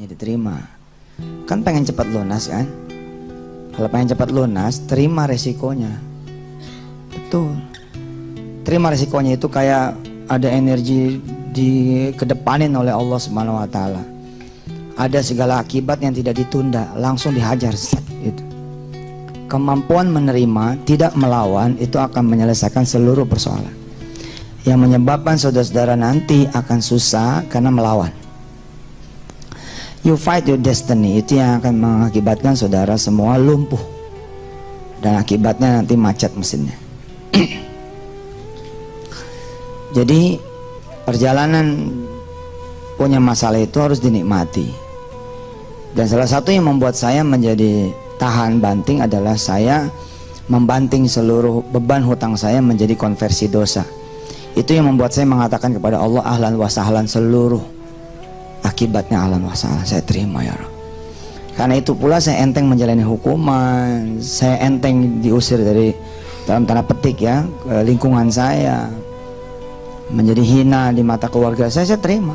diterima. Kan pengen cepat lunas kan? Kalau pengen cepat lunas, terima resikonya. Betul. Terima resikonya itu kayak ada energi dikedepanin oleh Allah Subhanahu wa taala. Ada segala akibat yang tidak ditunda, langsung dihajar gitu. Kemampuan menerima, tidak melawan itu akan menyelesaikan seluruh persoalan. Yang menyebabkan saudara-saudara nanti akan susah karena melawan. You fight your destiny, itu yang akan mengakibatkan saudara semua lumpuh. Dan akibatnya nanti macet mesinnya. Jadi perjalanan punya masalah itu harus dinikmati. Dan salah satu yang membuat saya menjadi tahan banting adalah saya membanting seluruh beban hutang saya menjadi konversi dosa. Itu yang membuat saya mengatakan kepada Allah, ahlan wa sahlan, seluruh akibatnya ahlan wa sahlan, saya terima ya Rabb. Karena itu pula saya enteng menjalani hukuman, saya enteng diusir dari dalam tanda petik ya lingkungan saya, menjadi hina di mata keluarga saya terima.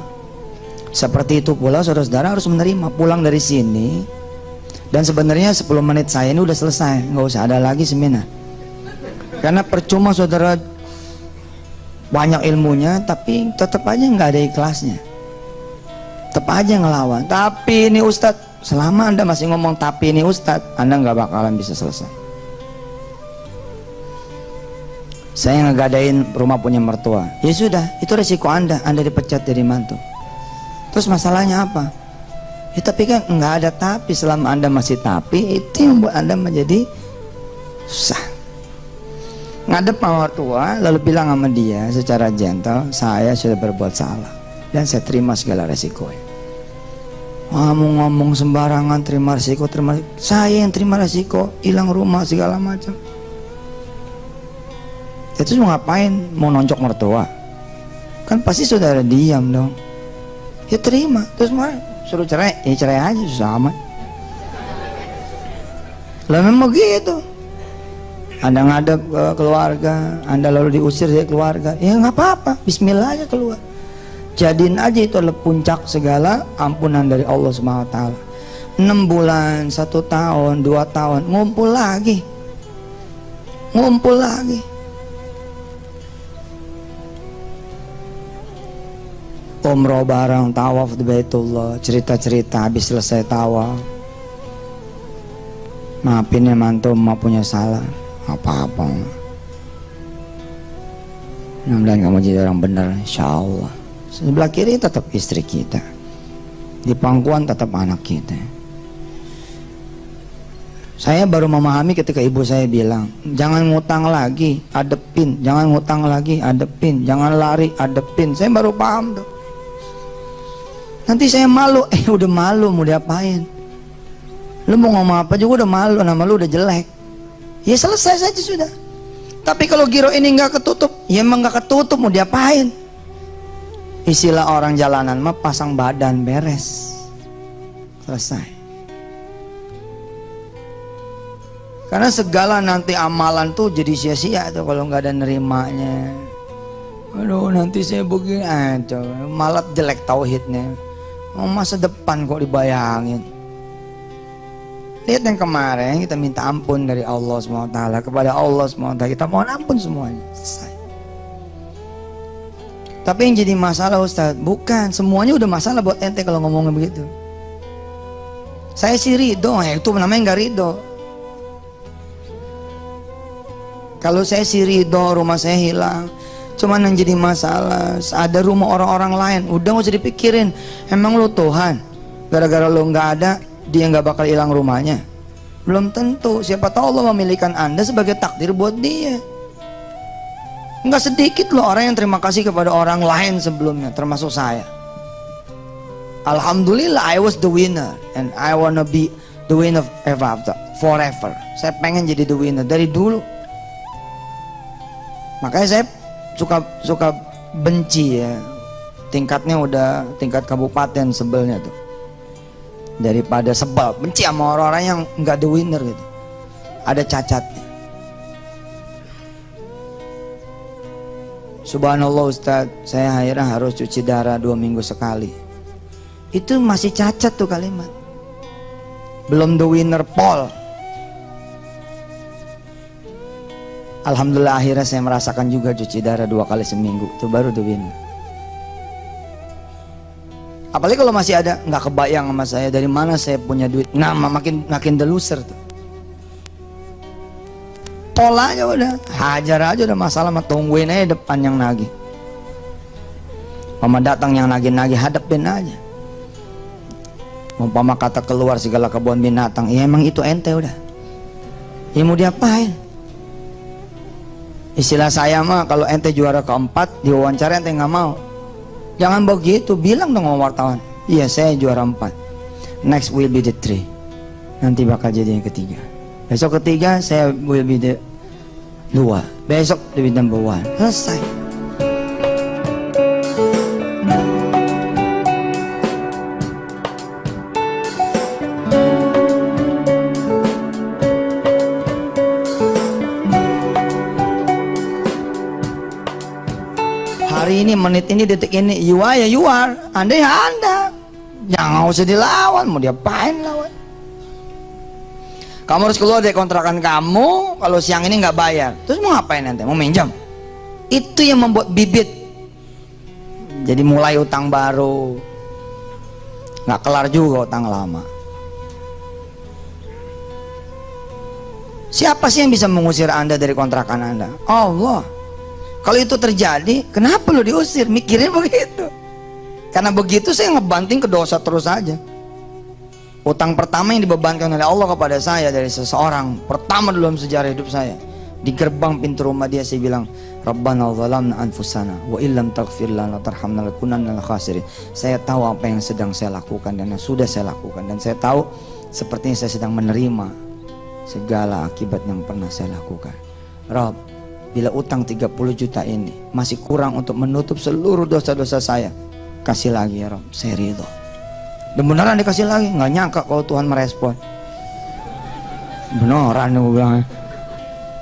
Seperti itu pula saudara-saudara harus menerima. Pulang dari sini dan sebenarnya 10 menit saya ini udah selesai, nggak usah ada lagi seminar. Karena percuma saudara banyak ilmunya tapi tetap aja nggak ada ikhlasnya, tetap aja ngelawan. Tapi ini Ustadz, selama Anda masih ngomong tapi ini Ustadz, Anda nggak bakalan bisa selesai. Saya ngegadain rumah punya mertua, ya sudah, itu resiko Anda dipecat dari mantu. Terus masalahnya apa? Ya tapi kan nggak ada tapi. Selama Anda masih tapi, itu yang membuat Anda menjadi susah. Ngadep sama mertua lalu bilang sama dia secara gentle, saya sudah berbuat salah dan saya terima segala resikonya. Ngomong sembarangan, terima resiko, saya yang terima resiko, hilang rumah segala macam. Itu mau ngapain? Mau nonjok mertua? Kan pasti saudara diam dong. Ya terima, terus mau suruh cerai, ya cerai aja, susah amat. Lah memang gitu. Anda ngadep ke keluarga, Anda lalu diusir dari keluarga, ya nggak apa-apa, bismillah aja keluar. Jadiin aja itu adalah puncak segala ampunan dari Allah Subhanahu wa taala. 6 bulan, 1 tahun, 2 tahun, ngumpul lagi. Umroh bareng, tawaf di Baitullah, cerita-cerita habis selesai tawaf. Maafin ya mantu, emak punya salah. Apa-apa. Mudah-mudahan kamu jadi orang benar, insyaallah. Sebelah kiri tetap istri kita, di pangkuan tetap anak kita. Saya baru memahami ketika ibu saya bilang, jangan ngutang lagi, adepin. Jangan ngutang lagi, adepin. Jangan lari, adepin. Saya baru paham tuh. Nanti saya malu, udah malu mau diapain? Lu mau ngomong apa juga udah malu, nama lu udah jelek. Ya selesai saja sudah. Tapi kalau giro ini nggak ketutup, ya emang nggak ketutup, mau diapain? Istilah orang jalanan mah pasang badan beres, selesai. Karena segala nanti amalan tuh jadi sia-sia tuh kalau nggak ada nerimanya. Aduh nanti saya begini aja, malah jelek tauhidnya. Masa depan kok dibayangin. Lihat yang kemarin kita minta ampun dari Allah SWT, kepada Allah SWT kita mohon ampun semuanya, selesai. Tapi yang jadi masalah Ustaz, bukan semuanya udah masalah buat ente kalau ngomongnya begitu. Saya sih ridho, itu namanya nggak ridho. Kalau saya sih ridho rumah saya hilang, cuman yang jadi masalah ada rumah orang-orang lain, udah nggak usah dipikirin. Emang lo Tuhan, gara-gara lo nggak ada dia nggak bakal hilang rumahnya? Belum tentu. Siapa tahu Allah memilihkan Anda sebagai takdir buat dia. Nggak sedikit loh orang yang terima kasih kepada orang lain sebelumnya, termasuk saya. Alhamdulillah I was the winner and I wanna be the winner forever. Saya pengen jadi the winner dari dulu. Makanya saya suka benci ya, tingkatnya udah tingkat kabupaten sebelnya tuh. Daripada sebab benci sama orang-orang yang nggak the winner gitu, ada cacatnya. Subhanallah Ustadz, saya akhirnya harus cuci darah 2 minggu sekali. Itu masih cacat tuh kalimat. Belum the winner Paul. Alhamdulillah akhirnya saya merasakan juga cuci darah 2 kali seminggu. Itu baru the winner. Apalagi kalau masih ada, nggak kebayang sama saya dari mana saya punya duit. Nah, makin the loser tuh. Pola aja udah, hajar aja udah masalah, mah tungguin aja depan yang nagih. Mama datang yang nagih-nagih, hadapin aja. Umpama kata keluar segala kebun binatang, ya emang itu ente udah. Ya mau diapain? Istilah saya mah kalau ente juara keempat diwawancara ente nggak mau. Jangan begitu, bilang dong sama wartawan. Iya saya juara 4. Next will be the 3. Nanti bakal jadi yang ketiga. Besok ketiga saya will be the 2. Besok the number 1. Selesai. Hari ini, menit ini, detik ini, you are ya you are, Anda ya Anda. Jangan usah dilawan, mau diapain lawan? Kamu harus keluar dari kontrakan kamu kalau siang ini nggak bayar. Terus mau ngapain nanti? Mau minjam? Itu yang membuat bibit. Jadi mulai utang baru, nggak kelar juga utang lama. Siapa sih yang bisa mengusir Anda dari kontrakan Anda? Allah. Kalau itu terjadi, kenapa lo diusir? Mikirin begitu. Karena begitu saya ngebanting ke dosa terus aja. Utang pertama yang dibebankan oleh Allah kepada saya dari seseorang, pertama dalam sejarah hidup saya, di gerbang pintu rumah dia saya bilang, Rabbana zalamna anfusana wa illam taghfir lana tarhamna lakunanna minal khasirin. Saya tahu apa yang sedang saya lakukan dan yang sudah saya lakukan, dan saya tahu sepertinya saya sedang menerima segala akibat yang pernah saya lakukan. Rabb, bila utang 30 juta ini masih kurang untuk menutup seluruh dosa-dosa saya, kasih lagi ya Rob, saya ridho. Dan beneran dikasih lagi, nggak nyangka kalau Tuhan merespon. Beneran gue bilang,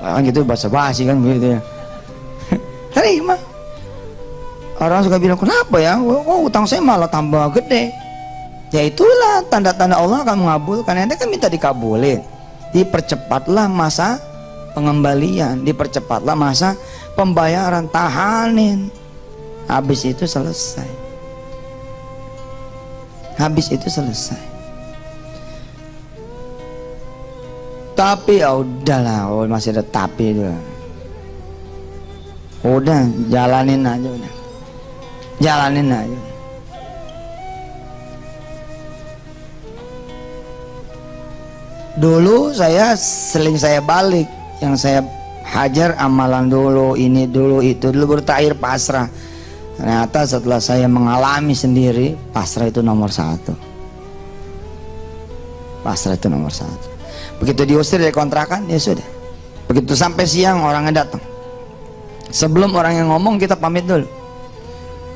kan gitu basa-basi kan begitu ya. Terima. Orang suka bilang, kenapa ya? Oh, utang saya malah tambah gede. Ya itulah tanda-tanda Allah akan mengabulkan. Anda kan minta dikabulin. Dipercepatlah masa pengembalian, dipercepatlah masa pembayaran, tahanin. Habis itu selesai. Habis itu selesai. Tapi ya udahlah, oh, masih ada tapi itu. Udah, jalanin aja udah. Jalanin aja. Dulu saya seling saya balik, yang saya hajar amalan dulu, ini dulu, itu dulu, baru terakhir pasrah. Ternyata setelah saya mengalami sendiri, pasrah itu nomor 1. Pasrah itu nomor 1. Begitu diusir dari kontrakan, ya sudah. Begitu sampai siang orangnya datang. Sebelum orang yang ngomong kita pamit dulu.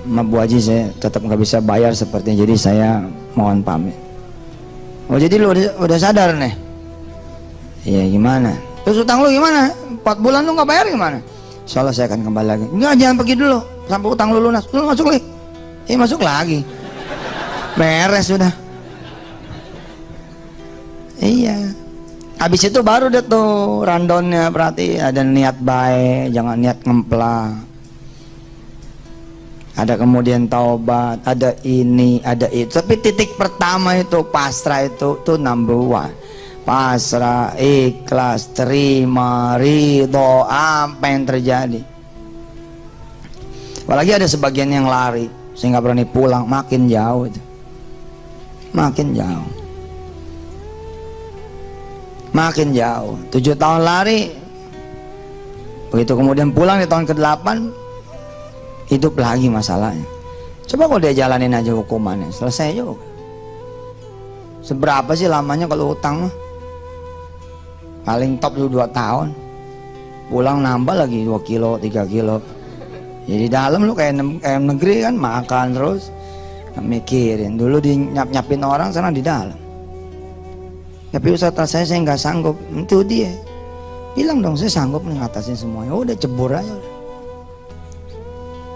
Maaf Bu Haji, saya tetap nggak bisa bayar sepertinya, jadi saya mohon pamit. Oh jadi lu udah sadar nih? Iya gimana? Terus utang lu gimana? 4 bulan lu nggak bayar gimana? Insyaallah saya akan kembali lagi. Enggak, jangan pergi dulu sampai utang lu lunas. Lu masuk lagi. Masuk lagi. Beres sudah. Iya. Habis itu baru deh tuh rundownnya, berarti ada niat baik, jangan niat ngemplang. Ada kemudian taubat, ada ini, ada itu. Tapi titik pertama itu pasrah, itu tuh number 1. Pasrah, ikhlas, terima, ridho, apa yang terjadi. Apalagi ada sebagian yang lari, saya nggak berani pulang, makin jauh itu. Makin jauh. Makin jauh. 7 tahun lari, begitu kemudian pulang di tahun ke-8, hidup lagi masalahnya. Coba kalau dia jalanin aja hukumannya, selesai juga. Seberapa sih lamanya kalau utang mah? Paling top lu 2 tahun. Pulang nambah lagi 2 kilo, 3 kilo. Jadi dalam lu kayak negeri kan, makan terus, mikirin. Dulu di nyap-nyapin orang, sekarang di dalam. Tapi usaha saya nggak sanggup. Itu dia. Bilang dong, saya sanggup nih ngatasin semuanya. Udah cebur aja udah.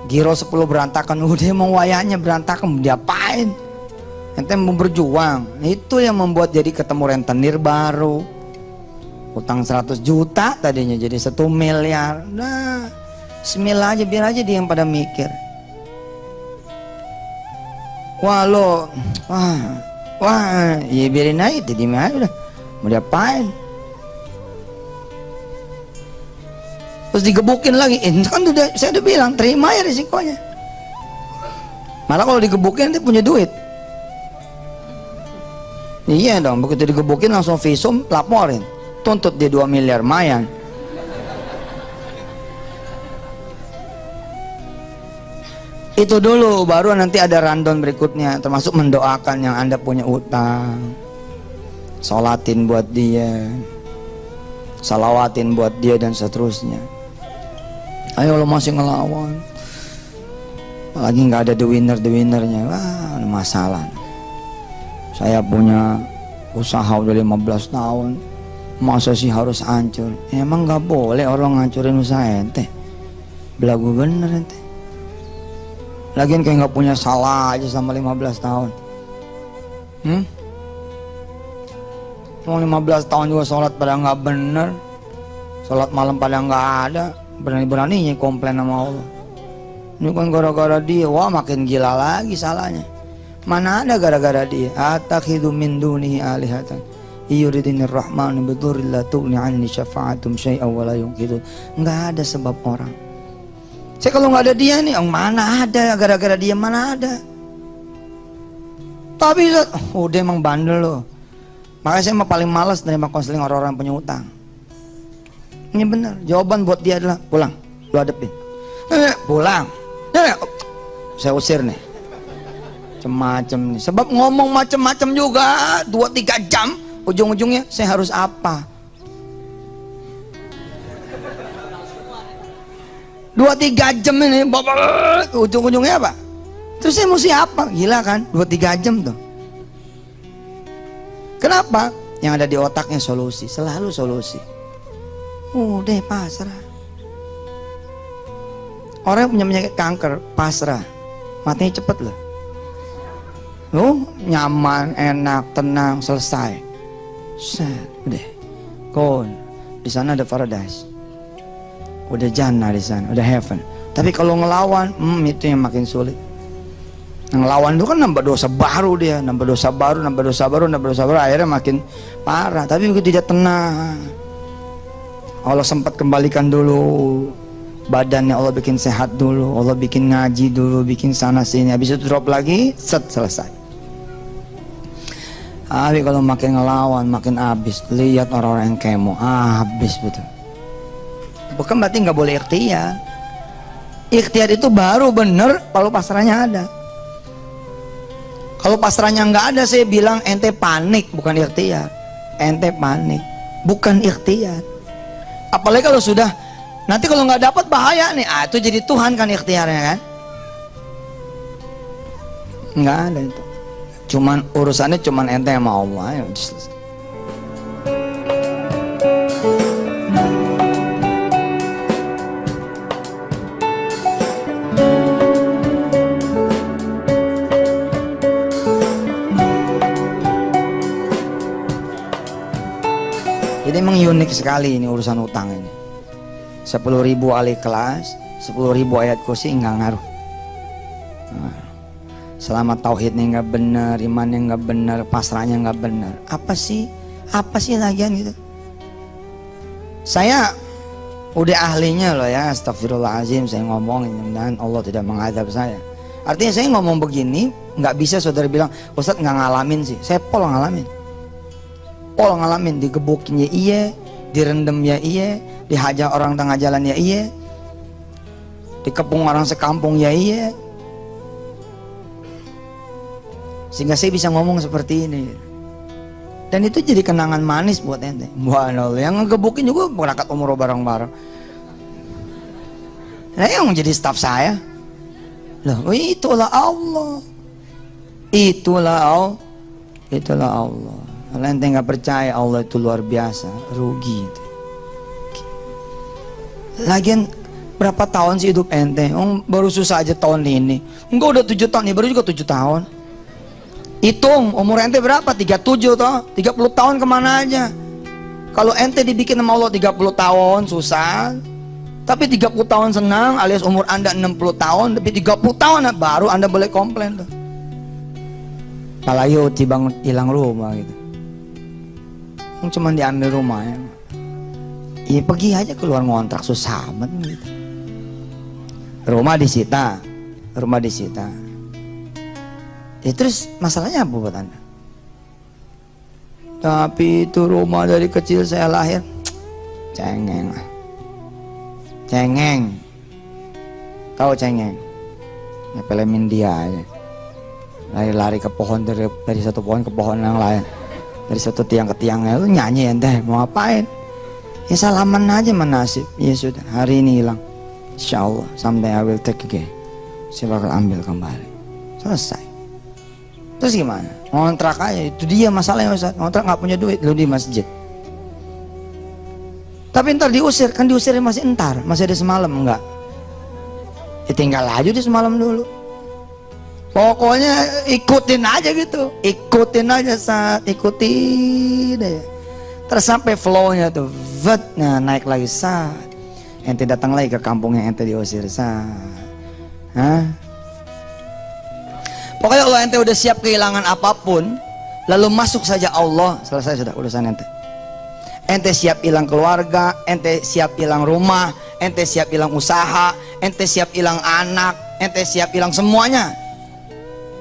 Giro 10 berantakan, udah mau wayahnya berantakan, diapain? ente mau berjuang. Itu yang membuat jadi ketemu rentenir baru, utang 100 juta tadinya jadi 1 miliar. Nah, bismillah aja, biar aja dia yang pada mikir. Wah lo, wah, ya biarin aja, jadi aja udah, mau diapain? Terus digebukin lagi, kan saya udah bilang terima ya risikonya. Malah kalau digebukin dia punya duit. Iya dong, begitu digebukin langsung visum, laporin, tuntut dia 2 miliar, mayan. Itu dulu, baru nanti ada rundown berikutnya, termasuk mendoakan yang Anda punya utang, sholatin buat dia, salawatin buat dia, dan seterusnya. Ayo lo masih ngelawan, lagi nggak ada the winnernya, wah masalah. Saya punya usaha udah 15 tahun, masa sih harus hancur? Emang nggak boleh orang ngancurin usaha ente, belagu bener ente. Lagian kayak nggak punya salah aja sama 15 tahun. Mau 15 tahun juga sholat pada nggak bener, sholat malam pada nggak ada, berani-beraninya komplain sama Allah. Ini kan gara-gara dia, wah makin gila lagi salahnya. Mana ada gara-gara dia? Atakhidu min dunihi alihatan yuridinir rahman bidurri la tughni anni syafa'atum syai'aw wa la yunqidun. Nggak ada sebab orang. Saya kalau nggak ada dia nih, mana ada gara-gara dia, mana ada. Tapi udah emang bandel loh. Makanya saya paling malas nerima konseling orang-orang punya utang. Ini benar, jawaban buat dia adalah pulang, lu hadepin. Pulang. Saya usir nih. Macem-macem nih. Sebab ngomong macem-macem juga 2-3 jam, ujung-ujungnya saya harus apa? 2-3 jam ini, ujung-ujungnya apa? Terus saya mesti apa? Gila kan? 2-3 jam tuh. Kenapa? Yang ada di otaknya solusi, selalu solusi. Udah pasrah. Orang yang punya penyakit kanker pasrah, matinya cepet loh. Nyaman, enak, tenang, selesai. Set, udah. Kon, di sana ada paradise, udah jannah di sana, udah heaven. Tapi kalau ngelawan, itu yang makin sulit. Ngelawan itu kan nambah dosa baru dia, nambah dosa baru, akhirnya makin parah. Tapi begitu dia tenang, Allah sempat kembalikan dulu badannya, Allah bikin sehat dulu, Allah bikin ngaji dulu, bikin sana sini, habis itu drop lagi, set, selesai. Tapi kalau makin ngelawan, makin habis. Lihat orang-orang yang kemo, habis betul. Bukan berarti nggak boleh ikhtiar. Ikhtiar itu baru bener kalau pasrahnya ada. Kalau pasrahnya nggak ada, saya bilang ente panik, bukan ikhtiar. Ente panik, bukan ikhtiar. Apalagi kalau sudah, nanti kalau nggak dapat bahaya nih. Itu jadi Tuhan kan ikhtiarnya kan? Nggak ada itu. Cuman urusannya cuman ente sama Allah. Ya, jadi emang unik sekali ini urusan utang ini. 10.000 ahli kelas, 10.000 ayat kursi nggak ngaruh. Selama tauhidnya nggak benar, imannya nggak benar, pasrahnya nggak benar, apa sih lagian gitu. Saya udah ahlinya loh ya, astagfirullahaladzim saya ngomong, dan Allah tidak mengadab saya. Artinya saya ngomong begini, nggak bisa saudara bilang Ustadz nggak ngalamin sih. Saya pol ngalamin, digebukin ya iya, direndam ya iya, dihajar orang tengah jalan ya iya, dikepung orang sekampung ya iya. Sehingga saya bisa ngomong seperti ini. Dan itu jadi kenangan manis buat ente. Wah, yang ngegebukin juga berangkat umroh bareng-bareng. Nah, yang jadi staf saya. Loh, itulah Allah. Itulah Allah. Kalau ente nggak percaya Allah itu luar biasa, rugi itu. Lagian berapa tahun sih hidup ente? Baru susah aja tahun ini. Enggak udah 7 tahun nih, baru juga 7 tahun. Hitung umur ente berapa? 37 toh, 30 tahun kemana aja. Kalau ente dibikin sama Allah 30 tahun susah, tapi 30 tahun senang, alias umur anda 60 tahun, tapi 30 tahun baru anda boleh komplain tuh. Palayo tibang hilang rumah gitu, cuma diambil rumahnya. Ya pergi aja keluar ngontrak, susah amat gitu. Rumah disita. Ya terus masalahnya apa buat anda? Tapi itu rumah dari kecil saya lahir, cengeng. Tahu cengeng? Ngepelemin dia aja. Lari-lari ke pohon, dari satu pohon ke pohon yang lain, dari satu tiang ke tiangnya. Lu nyanyi ente mau ngapain? Ya salaman aja menasib. Ya sudah, hari ini hilang, insyaallah someday I will take again. Saya bakal ambil kembali. Selesai. Terus gimana? Ngontrak aja, itu dia masalahnya Ustaz. Ngontrak nggak punya duit, lu di masjid. Tapi ntar diusir, kan diusirnya masih entar, masih ada semalam enggak? Ya tinggal aja di semalam dulu. Pokoknya ikutin aja gitu, ikutin aja saat ikutin aja. Terus sampai flow-nya tuh, nah naik lagi saat. Ente datang lagi ke kampung yang ente diusir saat. Hah? Pokoknya kalau ente udah siap kehilangan apapun, lalu masuk saja Allah, selesai sudah urusan ente. Ente siap hilang keluarga, ente siap hilang rumah, ente siap hilang usaha, ente siap hilang anak, ente siap hilang semuanya.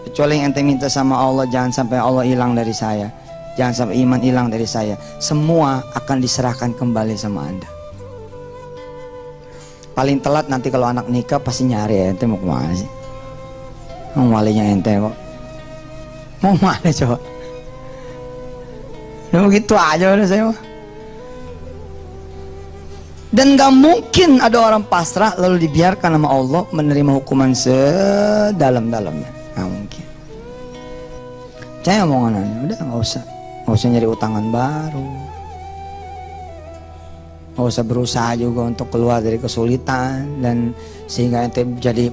Kecuali yang ente minta sama Allah, jangan sampai Allah hilang dari saya, jangan sampai iman hilang dari saya. Semua akan diserahkan kembali sama anda. Paling telat nanti kalau anak nikah pasti nyari ente mau kemana sih? Mau walinya ente kok. Mau mana coba? Ya begitu aja udah saya mah. Dan gak mungkin ada orang pasrah lalu dibiarkan sama Allah menerima hukuman sedalam-dalamnya. Gak mungkin. Saya omongannya udah gak usah nyari utangan baru, gak usah berusaha juga untuk keluar dari kesulitan, dan sehingga ente jadi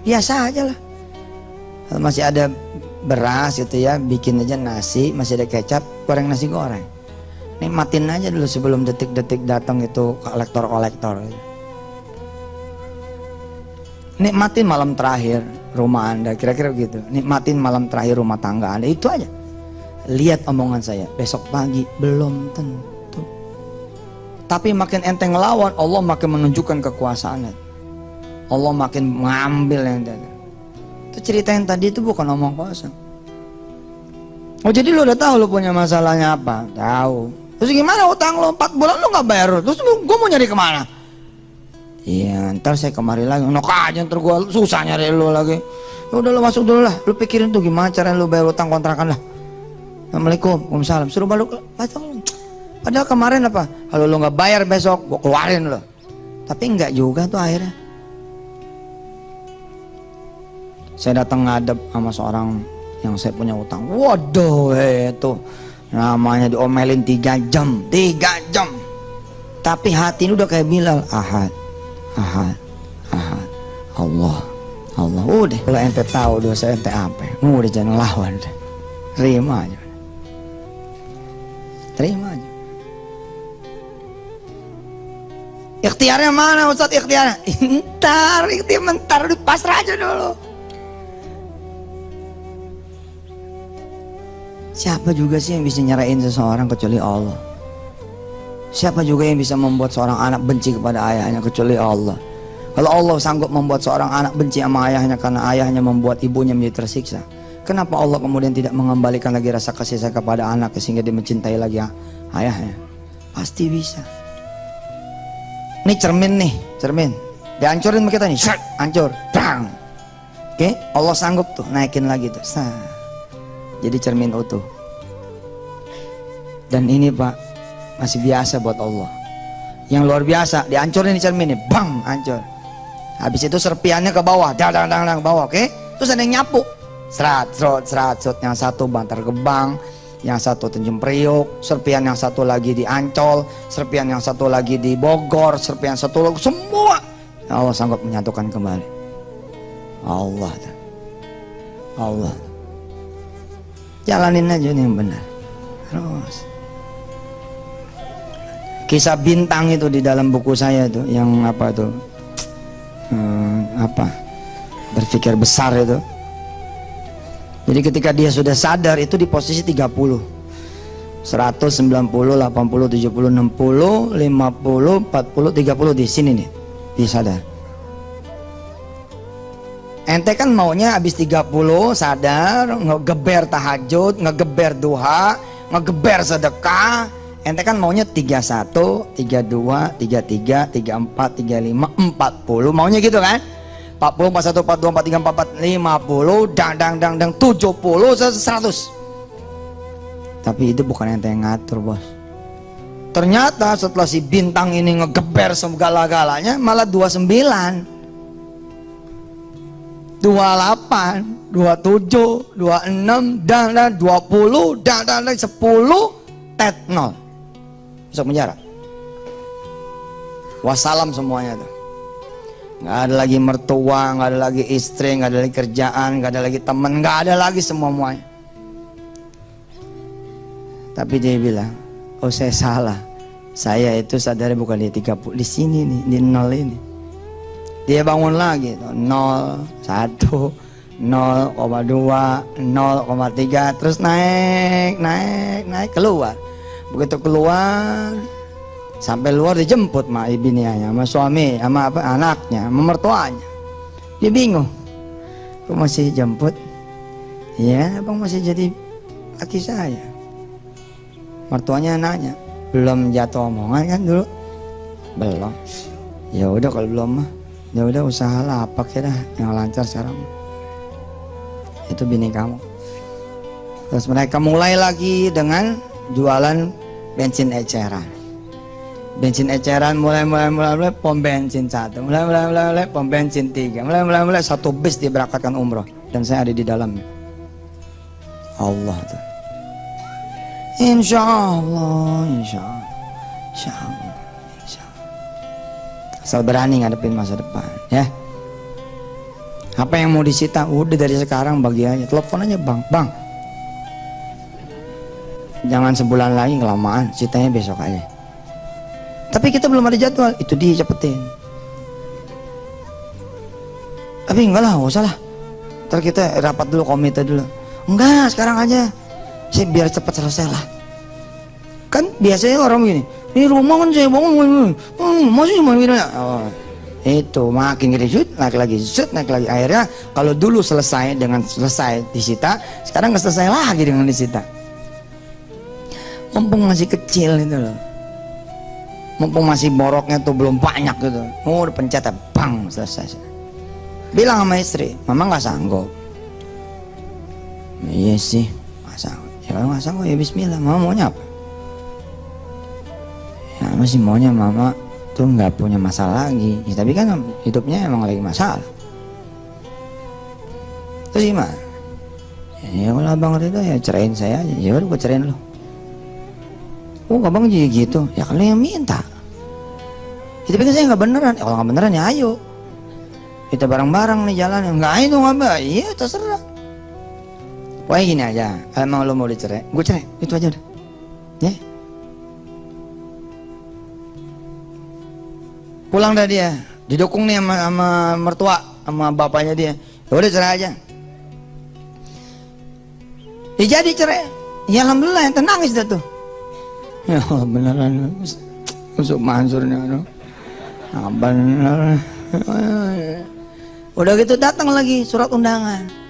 biasa aja lah. Masih ada beras gitu ya, bikin aja nasi, masih ada kecap, goreng nasi goreng. Nikmatin aja dulu sebelum detik-detik datang itu kolektor-kolektor. Nikmatin malam terakhir rumah anda, kira-kira gitu. Nikmatin malam terakhir rumah tangga anda, itu aja. Lihat omongan saya, besok pagi belum tentu. Tapi makin ente ngelawan, Allah makin menunjukkan kekuasaannya. Allah makin mengambil yang tadi. Itu cerita yang tadi itu bukan omong kosong. Oh jadi lu udah tahu lu punya masalahnya apa? Tahu. Terus gimana utang lu 4 bulan lu nggak bayar? Terus gua mau nyari kemana? Iya ntar saya kemari lagi. Nok aja ntar gua susah nyari lu lagi. Ya udah lu masuk dulu lah. Lu pikirin tuh gimana caranya lu bayar utang kontrakan lah. Assalamualaikum, waalaikumsalam. Suruh balik. Padahal kemarin apa? Kalau lu nggak bayar besok gua keluarin lu. Tapi enggak juga tuh akhirnya. Saya datang ngadep sama seorang yang saya punya utang. Waduh, itu namanya diomelin 3 jam. Tapi hati ini udah kayak Bilal, Ahad, Allah. Udah, kalau ente tahu dosa ente apa, udah jangan lawan, terima aja. Ikhtiarnya mana Ustaz? Ikhtiar mentar, udah pasrah aja dulu. Siapa juga sih yang bisa nyerahin seseorang kecuali Allah? Siapa juga yang bisa membuat seorang anak benci kepada ayahnya kecuali Allah? Kalau Allah sanggup membuat seorang anak benci sama ayahnya karena ayahnya membuat ibunya menjadi tersiksa, kenapa Allah kemudian tidak mengembalikan lagi rasa kasih sayang kepada anak sehingga dia mencintai lagi ayahnya? Pasti bisa. Ini cermin. Dihancurin sama kita nih, hancur, bang. Oke, Allah sanggup tuh naikin lagi tuh. Jadi cermin utuh. Dan ini Pak masih biasa buat Allah. Yang luar biasa, dihancurin di cermin ini, bang, hancur. Habis itu serpiannya ke bawah, dang ke bawah, oke? Terus ada yang nyapu, serat, yang satu Bantar Gebang, yang satu Tanjung Priok, serpian yang satu lagi di Ancol, serpian yang satu lagi di Bogor, serpian satu lagi, semua Allah sanggup menyatukan kembali. Allah. Jalanin aja ini yang benar. Terus kisah bintang itu di dalam buku saya tuh, yang apa tuh, berpikir besar itu. Jadi ketika dia sudah sadar itu di posisi 30, 100, 90, 80, 70, 60, 50, 40, 30 di sini nih, dia sadar. Ente kan maunya habis 30 sadar, ngegeber tahajud, ngegeber duha, ngegeber sedekah. Ente kan maunya 31, 32, 33, 34, 35, 40, maunya gitu kan? 40, 41, 42, 43, 44, 50, dang 70, 100. Tapi itu bukan ente yang ngatur, bos. Ternyata setelah si bintang ini ngegeber segala-galanya malah 29, 28, 27, 26, dan 20, dan 10, tet 0. Masuk penjara. Wassalam semuanya tuh. Nggak ada lagi mertua, nggak ada lagi istri, nggak ada lagi kerjaan, nggak ada lagi teman, nggak ada lagi semuanya. Tapi dia bilang, oh saya salah. Saya itu sadarnya bukan di 30, di sini nih, di 0 ini. Dia bangun lagi, 0, 1, 0,2, 0,3, terus naik, keluar. Begitu keluar, sampai luar dijemput sama binianya, sama suami, sama anaknya, sama mertuanya. Dia bingung, kok masih jemput? Iya, abang masih jadi laki saya. Mertuanya nanya, belum jatuh omongan kan dulu? Belum. Ya udah kalau belum mah, ya udah usahalah apa kira yang lancar sekarang. Itu bini kamu. Terus mereka mulai lagi dengan jualan bensin eceran. Bensin eceran mulai pom bensin 1, mulai pom bensin 3, mulai satu bis diberangkatkan umroh, dan saya ada di dalamnya. Allah tuh. Insya Allah. Asal berani ngadepin masa depan, ya. Apa yang mau disita, udah dari sekarang bagi aja. Telepon aja, bang. Jangan sebulan lagi, kelamaan. Sitanya besok aja. Tapi kita belum ada jadwal, itu dicepetin. Tapi enggak lah, nggak usah lah. Ntar kita rapat dulu, komite dulu. Enggak, sekarang aja. Saya biar cepat selesai lah. Kan biasanya orang begini, ini rumah kan saya bangun, masih mau gini. Oh, itu makin gede, naik lagi. Akhirnya kalau dulu selesai disita, sekarang nggak selesai lagi dengan disita. Mumpung masih kecil itu loh. Mumpung masih boroknya tuh belum banyak gitu. Oh, udah pencet, bang, selesai. Bilang sama istri, mama nggak sanggup. Iya sih, nggak sanggup. Ya kalau nggak sanggup ya bismillah. Mama maunya apa? Ya masih maunya mama tuh nggak punya masalah lagi. Ya, tapi kan hidupnya emang lagi masalah. Terus gimana? Ya kalau abang Ridho ya cerain saya aja. Ya udah gue cerain lo. Oh abang jadi gitu. Ya kalau yang minta. Ya, tapi kan saya nggak beneran. Ya, kalau nggak beneran ya ayo. Kita bareng-bareng nih jalan. Nggak itu nggak. Iya terserah. Pokoknya gini aja, emang lo mau dicerai, gue cerai, itu aja udah, ya. Pulang dah dia, didukung nih sama mertua, sama bapaknya dia, ya udah cerai aja. Ya jadi cerai, ya alhamdulillah yang nangis dah tuh. Ya Allah beneran, masuk mansurnya, bener. Udah gitu datang lagi surat undangan.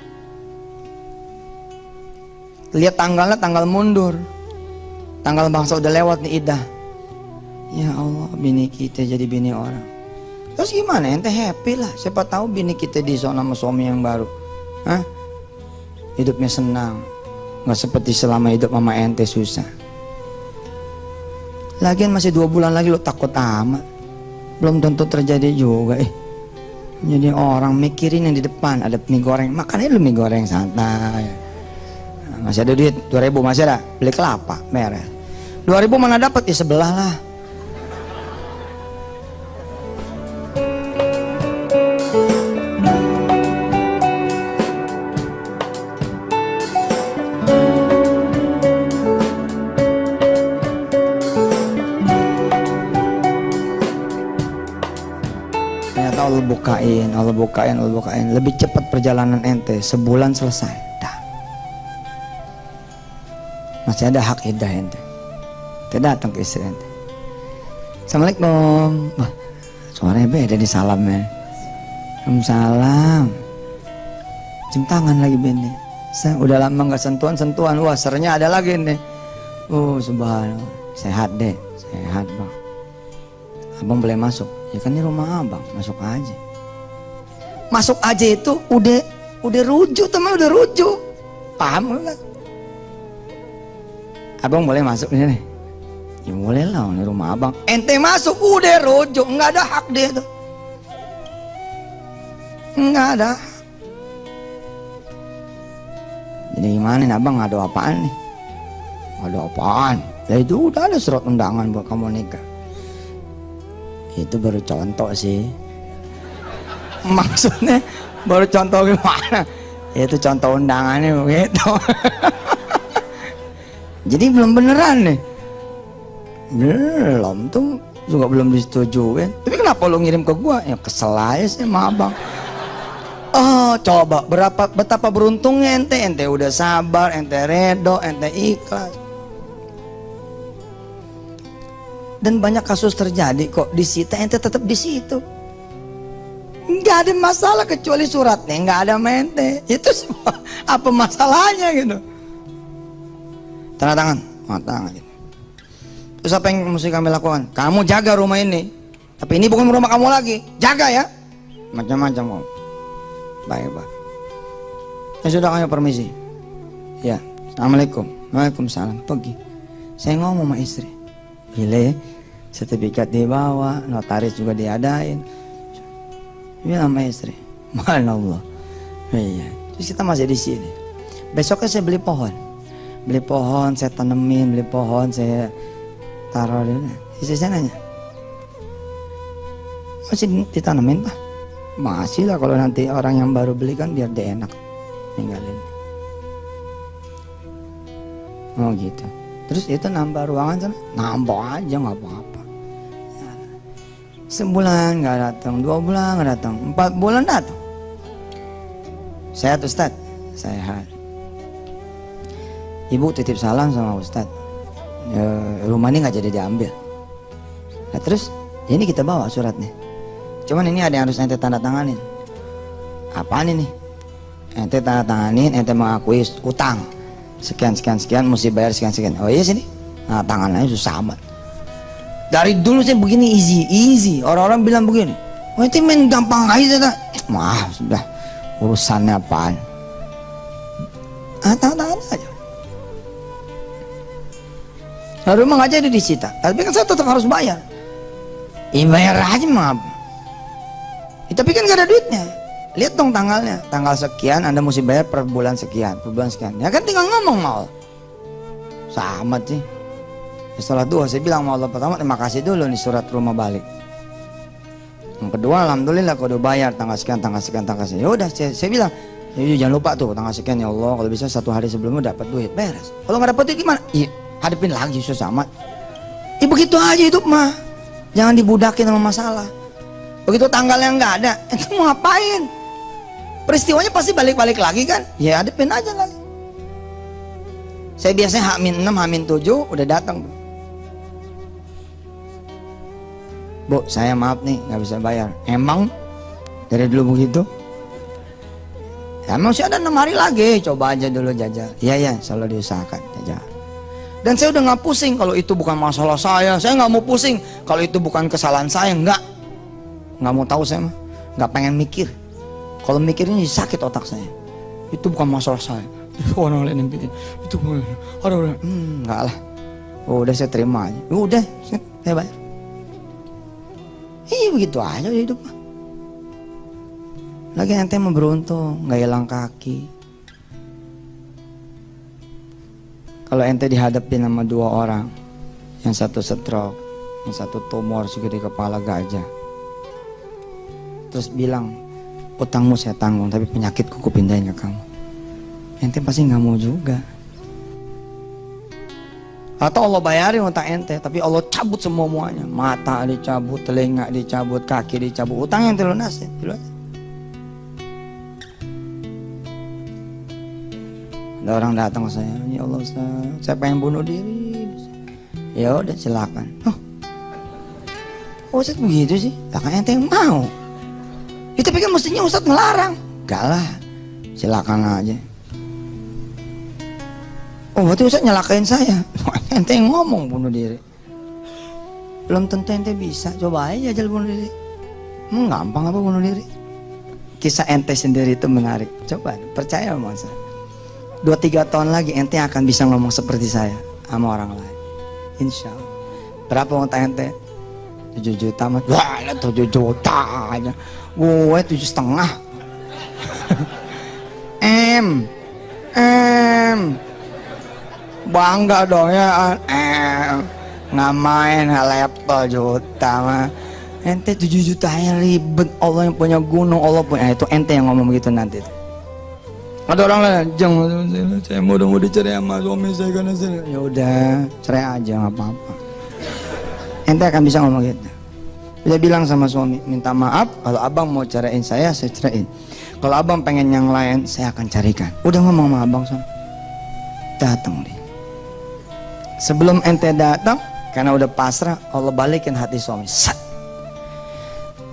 Lihat tanggalnya, tanggal mundur. Tanggal bangsa udah lewat nih idah. Ya Allah, bini kita jadi bini orang. Terus gimana? Ente happy lah. Siapa tahu bini kita disono sama suami yang baru. Hah? Hidupnya senang. Nggak seperti selama hidup mama ente susah. Lagian masih 2 bulan lagi lo takut amat. Belum tentu terjadi juga. Jadi orang mikirin yang di depan. Ada mie goreng. Makannya lu mie goreng santai. Masih ada duit 2.000, masih ada, beli kelapa merah. 2.000 mana dapat, di sebelah lah. bukain, Allah bukain, Allah bukain. Lebih cepat perjalanan ente, sebulan selesai. Dah. Masih ada hak iddah ente. Ente datang ke istri ente. Assalamualaikum. Wah, suaranya beda di salamnya. Waalaikumsalam. Cium tangan lagi bini. Saya udah lama nggak sentuhan. Wah, sernya ada lagi nih. Oh, subhanallah. Sehat deh, sehat bang. Abang boleh masuk? Ya kan ini rumah abang, masuk aja. Masuk aja itu udah rujuk teman, udah rujuk. Paham nggak? Abang boleh masuk ini nih? Ya boleh lah, ini rumah abang. Ente masuk udah rujuk, nggak ada hak dia tuh. Nggak ada. Jadi gimana nih abang, ngadu apaan nih? Ngadu apaan? Ya itu udah ada surat undangan buat kamu nikah. Itu baru contoh sih. Maksudnya baru contoh gimana? Itu contoh undangannya begitu. Jadi belum beneran nih. Belum tuh juga belum disetujuin. Tapi kenapa lo ngirim ke gua? Ya kesel aja sih sama abang. Oh coba betapa beruntungnya ente udah sabar, ente redo, ente ikhlas. Dan banyak kasus terjadi kok disita, ente tetap di situ. Nggak ada masalah kecuali suratnya nggak ada mente. Itu semua apa masalahnya gitu? Tanda tangan gitu. Terus apa yang mesti kami lakukan? Kamu jaga rumah ini, tapi ini bukan rumah kamu lagi. Jaga ya, macam-macam kok. Baik pak. Ya sudah, kami permisi. Ya, assalamualaikum. Waalaikumsalam. Pergi. Saya ngomong sama istri. Gile, sertifikat dibawa, notaris juga diadain. Bilang sama istri, Masya Allah. Iya. Terus kita masih di sini. Besoknya saya beli pohon, saya tanemin, beli pohon, saya taruh di mana. Istri saya nanya, masih ditanemin pak? Masih lah, kalau nanti orang yang baru beli kan biar dia enak ninggalin. Oh gitu. Terus itu nambah ruangan sana, nambah aja nggak apa-apa. Sebulan nggak datang, 2 bulan nggak datang, 4 bulan datang. Sehat Ustad, sehat. Ibu titip salam sama Ustad. Rumah ini nggak jadi diambil. Nah, terus ini kita bawa suratnya. Cuman ini ada yang harus ente tanda tanganin. Apaan ini? Ente tanda tanganin, ente mengakui utang. Sekian, mesti bayar sekian. Oh iya sini. Nah tangannya susah amat. Dari dulu saya begini easy. Orang-orang bilang begini. Oh itu main gampang aja. Maaf sudah. Urusannya apaan? Tangan aja. Nah, rumah nggak jadi disita. Tapi kan saya tetap harus bayar. Bayar aja maaf. Tapi kan gak ada duitnya. Lihat dong tanggalnya, tanggal sekian Anda mesti bayar per bulan sekian, Ya kan tinggal ngomong mau. Sama sih. Setelah dua saya bilang sama Allah, pertama terima kasih dulu nih surat rumah balik. Yang kedua alhamdulillah kalau udah bayar tanggal sekian. Ya udah saya bilang, jangan lupa tuh tanggal sekian ya Allah, kalau bisa 1 hari sebelumnya dapat duit, beres. Kalau nggak dapat duit gimana? Iya, hadapin lagi susah amat. Begitu aja hidup mah. Jangan dibudakin sama masalah. Begitu tanggalnya nggak ada, itu mau ngapain? Peristiwanya pasti balik-balik lagi kan? Ya hadapin aja lagi. Saya biasanya H-6, H-7 udah datang. Bu, saya maaf nih nggak bisa bayar. Emang dari dulu begitu? Ya masih ada 6 hari lagi, coba aja dulu jajal. Iya, selalu diusahakan jajal. Dan saya udah nggak pusing kalau itu bukan masalah saya nggak mau pusing. Kalau itu bukan kesalahan saya, nggak mau tahu saya mah, nggak pengen mikir. Kalau mikirnya sakit otak saya. Itu bukan masalah saya. Orang lain yang bikin itu orang nggak lah. Udah saya terima aja. Udah saya bayar. Begitu aja hidup mah. Lagi ente mah beruntung nggak hilang kaki. Kalau ente dihadapin sama 2 orang, yang satu stroke, yang satu tumor segede kepala gajah, terus bilang utangmu saya tanggung tapi penyakitku kupindahin ke kamu, ente pasti nggak mau juga. Atau Allah bayarin utang ente tapi Allah cabut semuanya, mata dicabut, telinga dicabut, kaki dicabut, utang yang dilunasin. Ada orang datang ke saya, ya Allah Ustaz, saya pengen bunuh diri. Ya udah silakan. Oh Ustaz begitu sih? Lah kan ente yang mau. Ya tapi kan mestinya Ustaz ngelarang. Gak lah, silakan aja. Oh berarti Ustaz nyalakain saya. Ente yang ngomong bunuh diri. Belum tentu ente bisa. Coba aja jajal bunuh diri. Gampang apa bunuh diri? Kisah ente sendiri itu menarik. Coba percaya sama saya. 2-3 tahun lagi ente akan bisa ngomong seperti saya sama orang lain. Insya Allah. Berapa utang ente? 7 juta mas. Wah 7 juta aja. Gue 7,5. Bangga dong ya. Nggak main laptop juta mah. Ente 7 juta yang ribet. Allah yang punya gunung, Allah punya. Itu ente yang ngomong begitu nanti. Ada orang lain, jangan saya mau dicerai sama suami saya karena saya. Ya udah, cerai aja nggak apa-apa. Ente akan bisa ngomong gitu. Dia bilang sama suami, minta maaf kalau abang mau ceraiin saya ceraiin. Kalau abang pengen yang lain, saya akan carikan. Udah ngomong sama abang sono. Datang dia. Sebelum ente datang, karena udah pasrah, Allah balikin hati suami. Sat.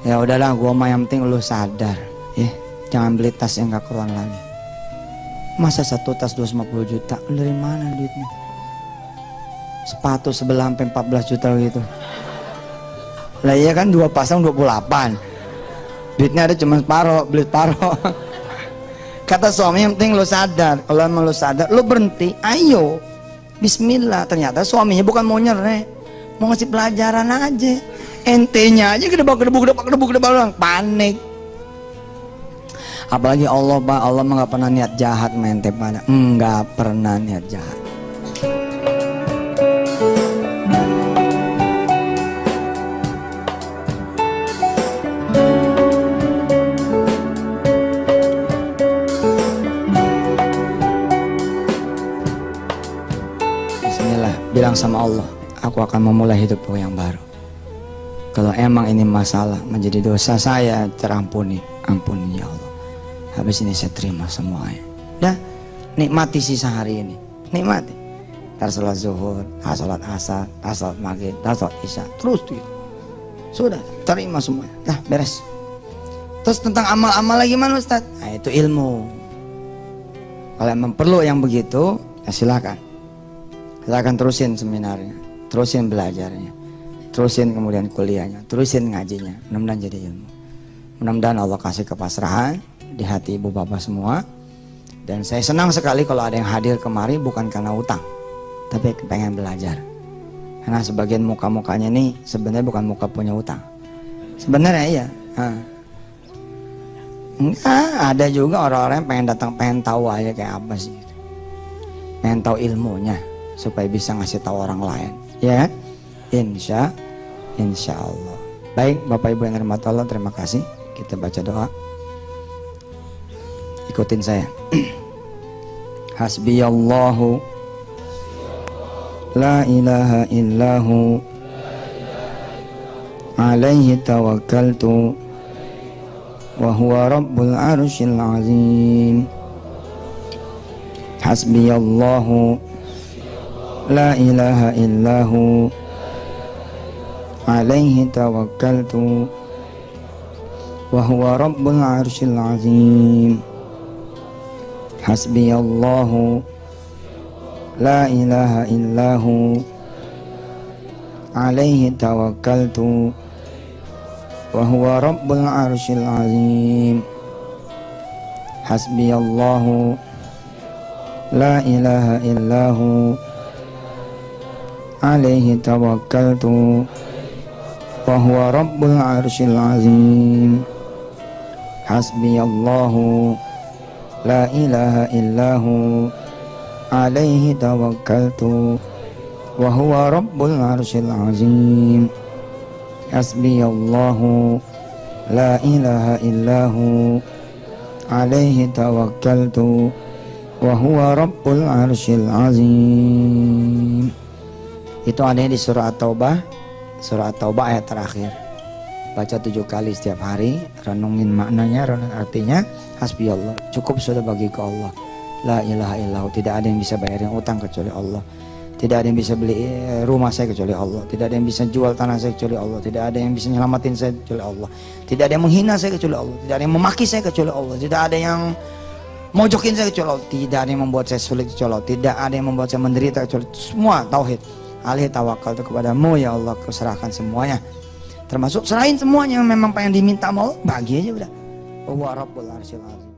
Ya udahlah, gua mah yang penting lu sadar, ya. Jangan beli tas yang gak keruan lagi. Masa satu tas 250 juta? Lu dari mana duitnya? Sepatu sebelah sampai 14 juta gitu. Lah iya kan 2 pasang 28. Duitnya ada cuma separuh, beli separuh. Kata suami yang penting lu sadar. Kalau emang lu sadar, lu berhenti, ayo. Bismillah. Ternyata suaminya bukan mau nyerah, mau ngasih pelajaran aja. Ente-nya aja kedebak panik. Apalagi Allah Pak, Allah mah gak pernah niat jahat mente pada. Enggak pernah niat jahat. Bismillah, bilang sama Allah, aku akan memulai hidupku yang baru. Kalau emang ini masalah menjadi dosa saya, terampuni, ampuni ya Allah. Habis ini saya terima semuanya. Dah, nikmati sisa hari ini. Nikmati. Ntar sholat zuhur, sholat asar, sholat maghrib, sholat isya. Terus gitu. Sudah, terima semuanya. Dah, beres. Terus tentang amal-amal lagi mana Ustaz? Nah itu ilmu. Kalau emang perlu yang begitu, ya silakan. Silakan terusin seminarnya, terusin belajarnya, terusin kemudian kuliahnya, terusin ngajinya. Mudah-mudahan jadi ilmu. Mudah-mudahan Allah kasih kepasrahan di hati ibu bapak semua. Dan saya senang sekali kalau ada yang hadir kemari bukan karena utang, tapi pengen belajar. Karena sebagian muka-mukanya nih sebenarnya bukan muka punya utang. Sebenarnya iya. Enggak, ada juga orang-orang yang pengen datang, pengen tahu aja kayak apa sih. Pengen tahu ilmunya supaya bisa ngasih tahu orang lain. Ya kan? Insya Allah. Baik Bapak Ibu yang dirahmati Allah, terima kasih. Kita baca doa. Ikutin saya. Hasbiyallahu la ilaha illahu alaihi tawakkaltu wa huwa rabbul arsyil azim. Hasbiyallahu la ilaha illahu alaihi tawakkaltu wa huwa rabbul arsyil azim. Hasbiyallahu la ilaha illahu alaihi tawakkaltu wa huwa rabbul arsyil azim. Hasbiyallahu la ilaha illahu alaihi tawakkaltu wa huwa rabbul arsyil azim. Hasbiyallahu la ilaha illahu alaihi tawakkaltu wa huwa rabbul arsyil azim. Hasbiyallahu la ilaha illahu alaihi tawakkaltu wa huwa rabbul arsyil azim. Itu adanya di surah At-Taubah. Surah At-Taubah ayat terakhir. Baca 7 kali setiap hari, renungin maknanya, renung artinya. Hasbiyallah, cukup sudah bagi ke Allah. La ilaha illallah. Tidak ada yang bisa bayarin utang kecuali Allah. Tidak ada yang bisa beli rumah saya kecuali Allah. Tidak ada yang bisa jual tanah saya kecuali Allah. Tidak ada yang bisa nyelamatin saya kecuali Allah. Tidak ada yang menghina saya kecuali Allah. Tidak ada yang memaki saya kecuali Allah. Tidak ada yang mojokin saya kecuali Allah. Tidak ada yang membuat saya sulit kecuali Allah. Tidak ada yang membuat saya menderita kecuali Allah. Semua tauhid. Alih tawakal itu kepadamu ya Allah, kuserahkan semuanya. Termasuk serahin semuanya, memang pengen diminta mau bagi aja udah. Wa rabbul arsyil azim.